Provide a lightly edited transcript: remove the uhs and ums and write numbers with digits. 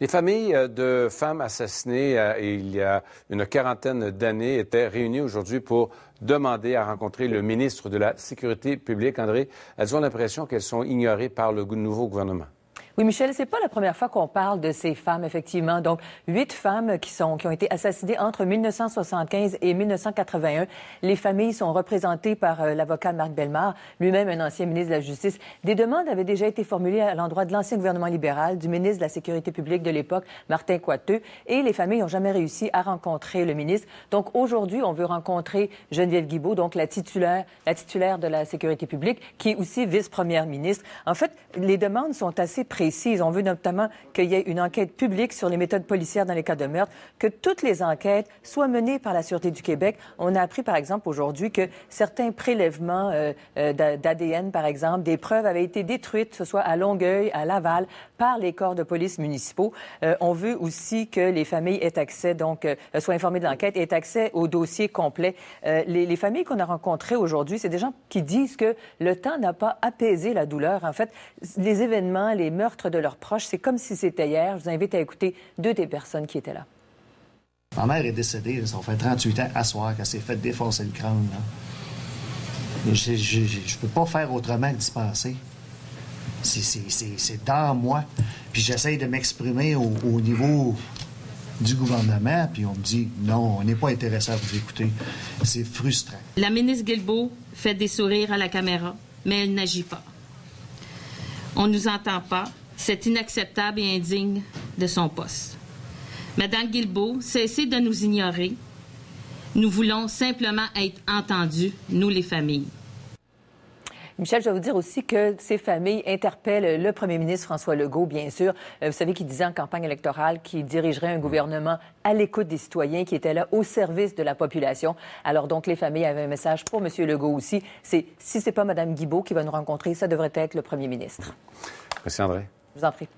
Les familles de femmes assassinées il y a une quarantaine d'années étaient réunies aujourd'hui pour demander à rencontrer le ministre de la Sécurité publique. André, elles ont l'impression qu'elles sont ignorées par le nouveau gouvernement. Oui, Michel, c'est pas la première fois qu'on parle de ces femmes, effectivement. Donc, 8 femmes qui ont été assassinées entre 1975 et 1981. Les familles sont représentées par l'avocat Marc Bellemare, lui-même un ancien ministre de la Justice. Des demandes avaient déjà été formulées à l'endroit de l'ancien gouvernement libéral, du ministre de la Sécurité publique de l'époque, Martin Coiteux, et les familles n'ont jamais réussi à rencontrer le ministre. Donc, aujourd'hui, on veut rencontrer Geneviève Guilbeault, donc la titulaire de la Sécurité publique, qui est aussi vice-première ministre. En fait, les demandes sont assez précises. On veut notamment qu'il y ait une enquête publique sur les méthodes policières dans les cas de meurtre, que toutes les enquêtes soient menées par la Sûreté du Québec. On a appris, par exemple, aujourd'hui que certains prélèvements d'ADN, par exemple, des preuves avaient été détruites, que ce soit à Longueuil, à Laval, par les corps de police municipaux. On veut aussi que les familles aient accès, donc, soient informées de l'enquête et aient accès au dossier complet. Les familles qu'on a rencontrées aujourd'hui, c'est des gens qui disent que le temps n'a pas apaisé la douleur. En fait, les événements, les meurtres de leurs proches, c'est comme si c'était hier. Je vous invite à écouter 2 des personnes qui étaient là. Ma mère est décédée, ça fait 38 ans à soir qu'elle s'est fait défoncer le crâne. Là. Je peux pas faire autrement que d'y penser. C'est dans moi. Puis j'essaye de m'exprimer au niveau du gouvernement, puis on me dit non, on n'est pas intéressé à vous écouter. C'est frustrant. La ministre Guilbeault fait des sourires à la caméra, mais elle n'agit pas. On ne nous entend pas. C'est inacceptable et indigne de son poste. Madame Guilbeault, cessez de nous ignorer. Nous voulons simplement être entendus, nous les familles. Michel, je vais vous dire aussi que ces familles interpellent le premier ministre François Legault, bien sûr. Vous savez qu'il disait en campagne électorale qu'il dirigerait un gouvernement à l'écoute des citoyens, qui était là au service de la population. Alors donc, les familles avaient un message pour M. Legault aussi. Si c'est pas Mme Guilbeault qui va nous rencontrer, ça devrait être le premier ministre. Merci, André. Je vous en prie.